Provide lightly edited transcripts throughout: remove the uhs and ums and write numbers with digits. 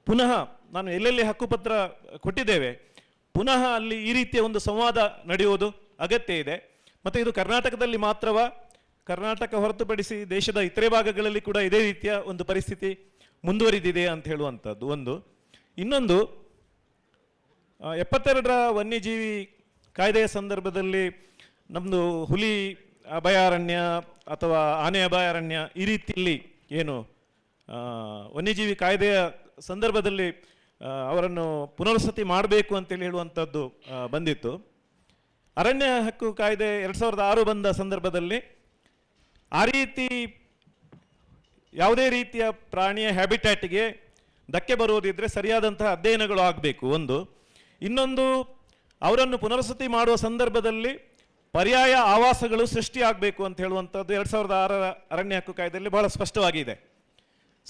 ಪುನಃ ನಾನು ಎಲ್ಲೆಲ್ಲಿ ಹಕ್ಕುಪತ್ರ ಕೊಟ್ಟಿದ್ದೇವೆ ಪುನಃ ಅಲ್ಲಿ ಈ ರೀತಿಯ ಒಂದು ಸಂವಾದ ನಡೆಯುವುದು ಅಗತ್ಯ ಇದೆ. ಮತ್ತು ಇದು ಕರ್ನಾಟಕದಲ್ಲಿ ಮಾತ್ರವಾ, ಕರ್ನಾಟಕ ಹೊರತುಪಡಿಸಿ ದೇಶದ ಇತರೆ ಭಾಗಗಳಲ್ಲಿ ಕೂಡ ಇದೇ ರೀತಿಯ ಒಂದು ಪರಿಸ್ಥಿತಿ ಮುಂದುವರಿದಿದೆ ಅಂತ ಹೇಳುವಂಥದ್ದು ಒಂದು. ಇನ್ನೊಂದು, 72ರ ವನ್ಯಜೀವಿ ಕಾಯ್ದೆಯ ಸಂದರ್ಭದಲ್ಲಿ ನಮ್ಮದು ಹುಲಿ ಅಭಯಾರಣ್ಯ ಅಥವಾ ಆನೆ ಅಭಯಾರಣ್ಯ ಈ ರೀತಿಯಲ್ಲಿ ಏನು ವನ್ಯಜೀವಿ ಕಾಯ್ದೆಯ ಸಂದರ್ಭದಲ್ಲಿ ಅವರನ್ನು ಪುನರ್ವಸತಿ ಮಾಡಬೇಕು ಅಂತೇಳಿ ಹೇಳುವಂಥದ್ದು ಬಂದಿತ್ತು. ಅರಣ್ಯ ಹಕ್ಕು ಕಾಯ್ದೆ 2006 ಬಂದ ಸಂದರ್ಭದಲ್ಲಿ ಆ ರೀತಿ ಯಾವುದೇ ರೀತಿಯ ಪ್ರಾಣಿಯ ಹ್ಯಾಬಿಟ್ಯಾಟ್ಗೆ ಧಕ್ಕೆ ಬರುವುದಿದ್ದರೆ ಸರಿಯಾದಂತಹ ಅಧ್ಯಯನಗಳು ಆಗಬೇಕು ಒಂದು. ಇನ್ನೊಂದು, ಅವರನ್ನು ಪುನರ್ವಸತಿ ಮಾಡುವ ಸಂದರ್ಭದಲ್ಲಿ ಪರ್ಯಾಯ ಆವಾಸಗಳು ಸೃಷ್ಟಿಯಾಗಬೇಕು ಅಂತ ಹೇಳುವಂಥದ್ದು 2006ರ ಅರಣ್ಯ ಹಕ್ಕು ಕಾಯ್ದೆಯಲ್ಲಿ ಬಹಳ ಸ್ಪಷ್ಟವಾಗಿದೆ.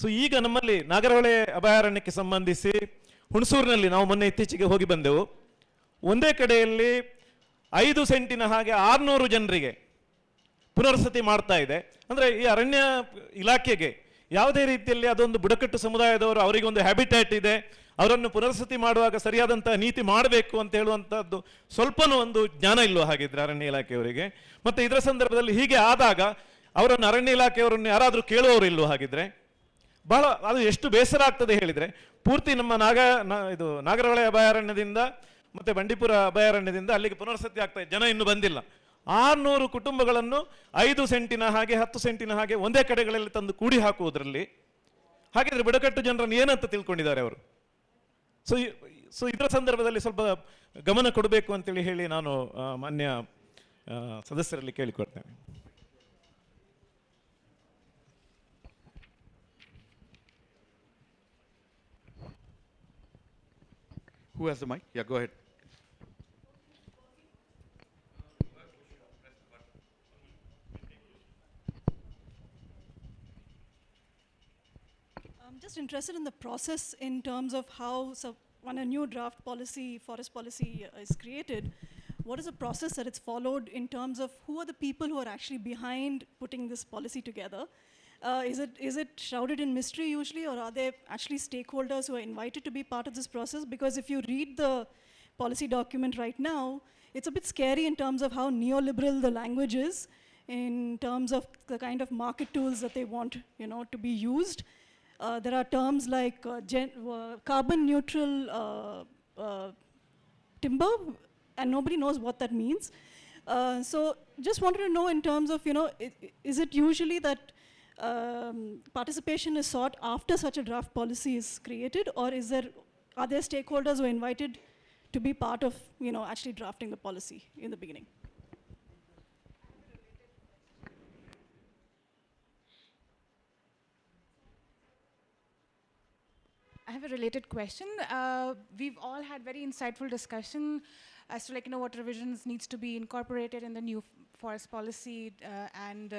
ಸೊ ಈಗ ನಮ್ಮಲ್ಲಿ ನಾಗರಹೊಳೆ ಅಭಯಾರಣ್ಯಕ್ಕೆ ಸಂಬಂಧಿಸಿ ಹುಣಸೂರಿನಲ್ಲಿ ನಾವು ಮೊನ್ನೆ ಇತ್ತೀಚೆಗೆ ಹೋಗಿ ಬಂದೆವು. ಒಂದೇ ಕಡೆಯಲ್ಲಿ 5 ಸೆಂಟಿನ ಹಾಗೆ 600 ಜನರಿಗೆ ಪುನರ್ವಸತಿ ಮಾಡ್ತಾ ಇದೆ. ಅಂದರೆ ಈ ಅರಣ್ಯ ಇಲಾಖೆಗೆ ಯಾವುದೇ ರೀತಿಯಲ್ಲಿ ಅದೊಂದು ಬುಡಕಟ್ಟು ಸಮುದಾಯದವರು, ಅವರಿಗೆ ಒಂದು ಹ್ಯಾಬಿಟ್ಯಾಟ್ ಇದೆ, ಅವರನ್ನು ಪುನರ್ವಸತಿ ಮಾಡುವಾಗ ಸರಿಯಾದಂಥ ನೀತಿ ಮಾಡಬೇಕು ಅಂತ ಹೇಳುವಂಥದ್ದು ಸ್ವಲ್ಪನೂ ಒಂದು ಜ್ಞಾನ ಇಲ್ಲೋ ಹಾಗಿದ್ರೆ ಅರಣ್ಯ ಇಲಾಖೆಯವರಿಗೆ. ಮತ್ತು ಇದರ ಸಂದರ್ಭದಲ್ಲಿ ಹೀಗೆ ಆದಾಗ ಅವರನ್ನು ಅರಣ್ಯ ಇಲಾಖೆಯವರನ್ನು ಯಾರಾದರೂ ಕೇಳುವವರು ಇಲ್ಲೋ ಹಾಗಿದ್ರೆ ಬಹಳ ಅದು ಎಷ್ಟು ಬೇಸರ ಆಗ್ತದೆ ಹೇಳಿದರೆ, ಪೂರ್ತಿ ನಮ್ಮ ಇದು ನಾಗರಹೊಳೆ ಅಭಯಾರಣ್ಯದಿಂದ ಮತ್ತು ಬಂಡೀಪುರ ಅಭಯಾರಣ್ಯದಿಂದ ಅಲ್ಲಿಗೆ ಪುನರ್ವಸತಿ ಆಗ್ತಾ ಇದೆ, ಜನ ಇನ್ನೂ ಬಂದಿಲ್ಲ. 600 ಕುಟುಂಬಗಳನ್ನು 5 ಸೆಂಟಿನ ಹಾಗೆ 10 ಸೆಂಟಿನ ಹಾಗೆ ಒಂದೇ ಕಡೆಗಳಲ್ಲಿ ತಂದು ಕೂಡಿ ಹಾಕುವುದರಲ್ಲಿ ಹಾಗಿದ್ರೆ ಬುಡಕಟ್ಟು ಜನರನ್ನು ಏನಂತ ತಿಳ್ಕೊಂಡಿದ್ದಾರೆ ಅವರು? ಸೊ ಇದರ ಸಂದರ್ಭದಲ್ಲಿ ಸ್ವಲ್ಪ ಗಮನ ಕೊಡಬೇಕು ಅಂತೇಳಿ ಹೇಳಿ ನಾನು ಮಾನ್ಯ ಸದಸ್ಯರಲ್ಲಿ ಕೇಳಿಕೊಡ್ತೇನೆ. Who has the mic? Yeah, go ahead. I'm just interested in the process in terms of how, when a new draft policy, forest policy is created, what is the process that it's followed in terms of who are the people who are actually behind putting this policy together? Is it shrouded in mystery usually, or are there actually stakeholders who are invited to be part of this process? Because if you read the policy document right now, it's a bit scary in terms of how neoliberal the language is, in terms of the kind of market tools that they want, to be used. There are terms like carbon neutral timber, and nobody knows what that means. So just wanted to know in terms of, is it usually that participation is sought after such a draft policy is created, or are there stakeholders who are invited to be part of, actually drafting the policy in the beginning? I have a related question. We've all had very insightful discussion as to what revisions needs to be incorporated in the new forest policy, and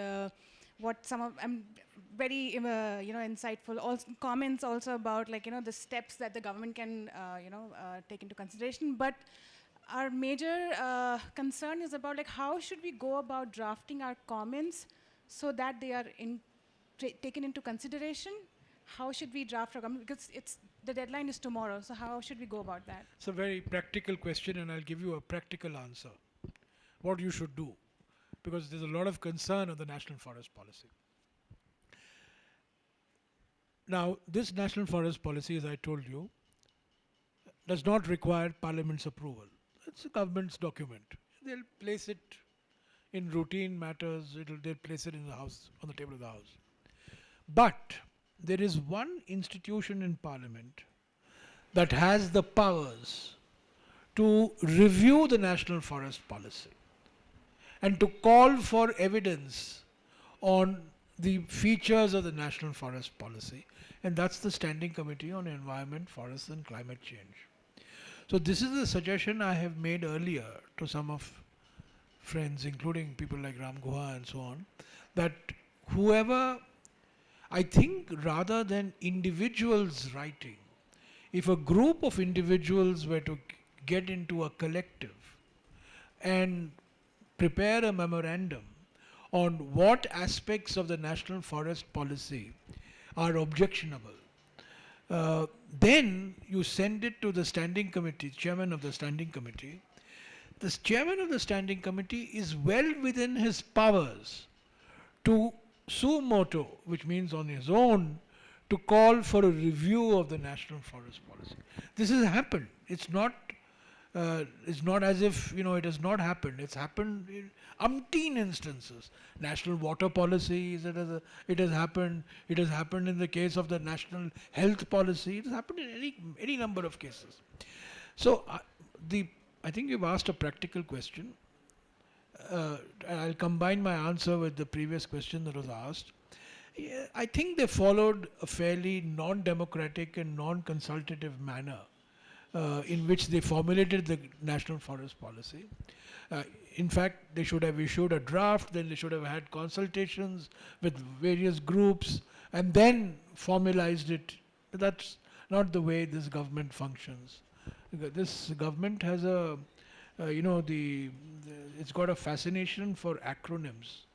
what some of very insightful comments also about the steps that the government can take into consideration. But our major concern is about how should we go about drafting our comments so that they are taken into consideration. How should we draft our comment? Because the deadline is tomorrow, so how should we go about that? It's a very practical question, and I'll give you a practical answer. What you should do, because there's a lot of concern on the national forest policy. Now, this national forest policy, as I told you, does not require Parliament's approval. It's a government's document. They'll place it in routine matters. They'll place it in the House, on the table of the House. But there is one institution in Parliament that has the powers to review the national forest policy and to call for evidence on the features of the national forest policy, and that's the Standing Committee on Environment, Forests and Climate Change. So this is a suggestion I have made earlier to some of friends, including people like Ram Guha and so on, that whoever, I think rather than individuals writing, if a group of individuals were to get into a collective and prepare a memorandum on what aspects of the national forest policy are objectionable, Then you send it to the standing committee, chairman of the standing committee. The chairman of the standing committee is well within his powers to suo moto, which means on his own, to call for a review of the national forest policy. This has happened. It's not as if it has not happened. It's happened in umpteen instances. National water policy, it has happened. It has happened in the case of the national health policy. It has happened in any number of cases. So I think you've asked a practical question. I'll combine my answer with the previous question that was asked. Yeah, I think they followed a fairly non-democratic and non-consultative manner in which they formulated the national forest policy. In fact, they should have issued a draft, then they should have had consultations with various groups, and then formalized it. That's not the way this government functions. This government has it's got a fascination for acronyms.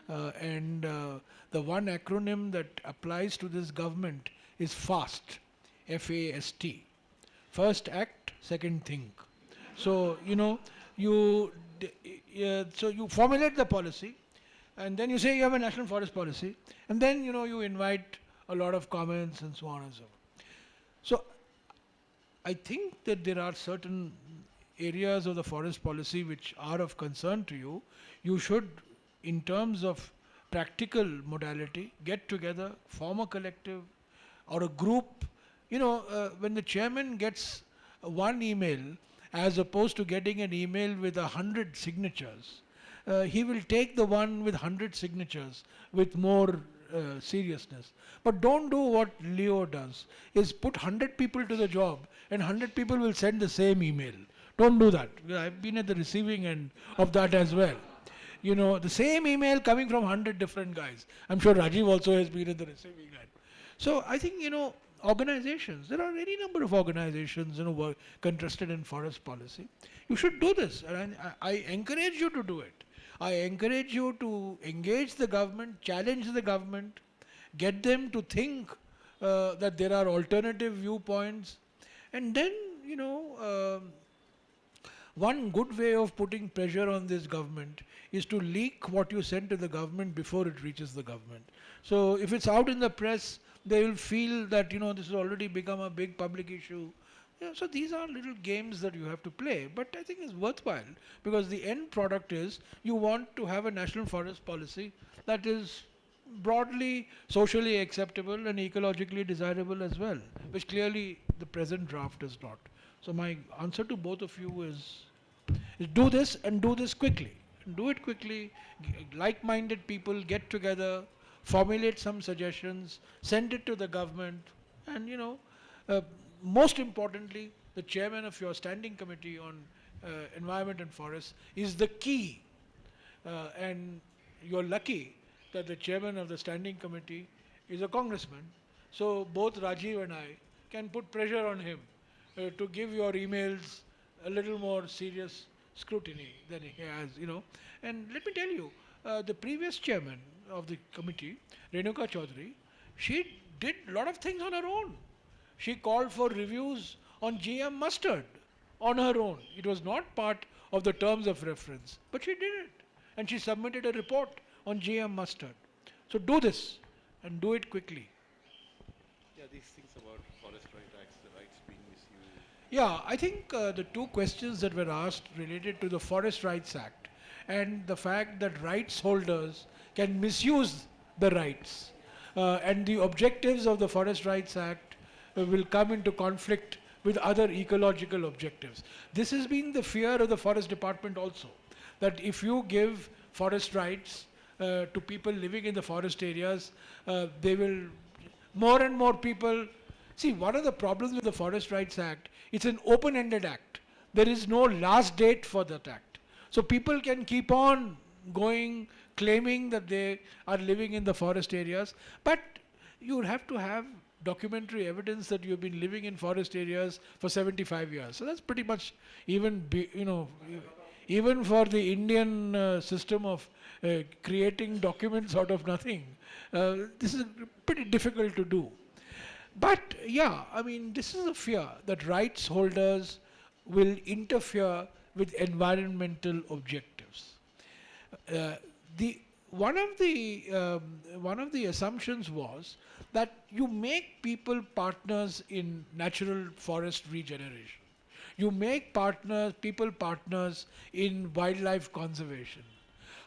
The one acronym that applies to this government is FAST, F-A-S-T. First act, second think. So, you formulate the policy, and then you say you have a national forest policy, and then, you invite a lot of comments and so on and so forth. So, I think that there are certain areas of the forest policy which are of concern to you. You should, in terms of practical modality, get together, form a collective or a group. When the chairman gets one email as opposed to getting an email with 100 signatures, he will take the one with 100 signatures with more seriousness. But don't do what Leo does, is put 100 people to the job and 100 people will send the same email. Don't do that. I've been at the receiving end of that as well. The same email coming from 100 different guys. I'm sure Rajiv also has been at the receiving end. So I think, organizations, there are any number of organizations, work interested in forest policy. You should do this, and I encourage you to do it. I encourage you to engage the government, challenge the government, get them to think that there are alternative viewpoints, and then, one good way of putting pressure on this government is to leak what you send to the government before it reaches the government. So if it's out in the press, they will feel that, this has already become a big public issue. So these are little games that you have to play, but I think it's worthwhile, because the end product is you want to have a national forest policy that is broadly socially acceptable and ecologically desirable as well, which clearly the present draft is not. So my answer to both of you is do this, and do this quickly. Do it quickly. Like-minded people get together, formulate some suggestions, send it to the government, and most importantly, the chairman of your standing committee on environment and forests is the key. And you're lucky that the chairman of the standing committee is a congressman. So both Rajiv and I can put pressure on him to give your emails a little more serious scrutiny than he has, And let me tell you, the previous chairman of the committee, Renuka Chaudhary, she did a lot of things on her own. She called for reviews on GM mustard on her own. It was not part of the terms of reference, but she did it. And she submitted a report on GM mustard. So do this, and do it quickly. Yeah, these things about forest acts, the rights being misused. Yeah, I think the two questions that were asked related to the Forest Rights Act and the fact that rights holders can misuse the rights. And the objectives of the Forest Rights Act will come into conflict with other ecological objectives. This has been the fear of the Forest Department also, that if you give forest rights to people living in the forest areas, they will, more and more people. See, one of the problems with the Forest Rights Act, it's an open-ended act. There is no last date for that act. So people can keep on going, claiming that they are living in the forest areas, but you have to have documentary evidence that you've been living in forest areas for 75 years. So that's pretty much even for the Indian system of creating documents out of nothing, this is pretty difficult to do. But yeah, I mean, this is a fear that rights holders will interfere with environmental objectives. Uh, the one of the assumptions was that you make people partners in natural forest regeneration. You make people partners in wildlife conservation.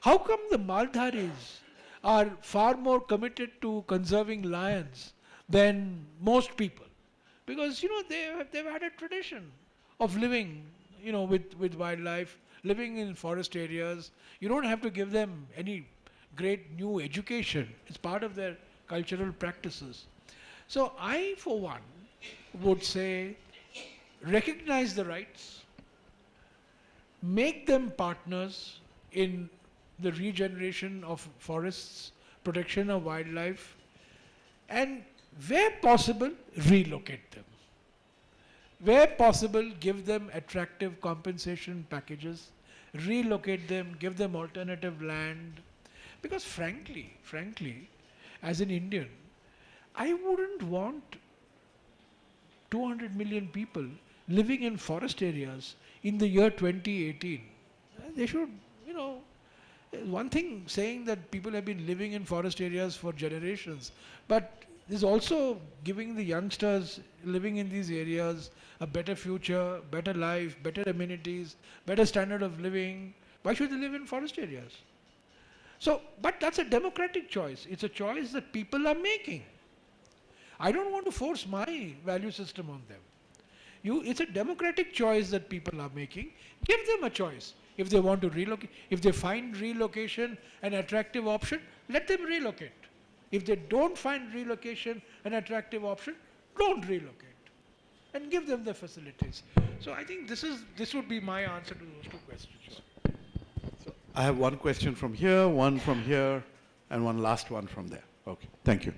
How come the Maldharis are far more committed to conserving lions than most people? Because they've had a tradition of living with wildlife, living in forest areas. You don't have to give them any great new education. It's part of their cultural practices. So I, for one, would say recognize the rights, make them partners in the regeneration of forests, protection of wildlife, and where possible, relocate them. Where possible, give them attractive compensation packages, relocate them, give them alternative land. Because frankly, as an Indian, I wouldn't want 200 million people living in forest areas in the year 2018. They should, you know, one thing saying that people have been living in forest areas for generations, but there's also giving the youngsters living in these areas a better future, better life, better amenities, better standard of living. Why should they live in forest areas? So, but that's a democratic choice. It's a choice that people are making. I don't want to force my value system on them. It's a democratic choice that people are making. Give them a choice. If they want to relocate, if they find relocation an attractive option, let them relocate. If they don't find relocation an attractive option, don't relocate. And give them the facilities. So I think this would be my answer to those two questions. So I have one question from here, and one last one from there. Okay, thank you.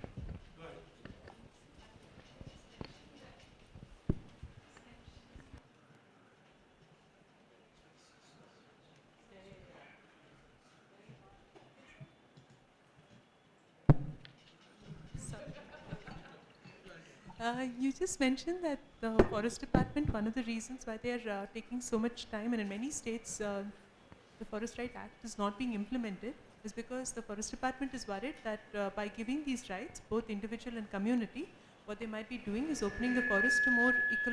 You just mentioned that the forest department, one of the reasons why they are taking so much time, and in many states the Forest Right Act is not being implemented, is because the forest department is worried that by giving these rights, both individual and community, what they might be doing is opening the forest to more ecological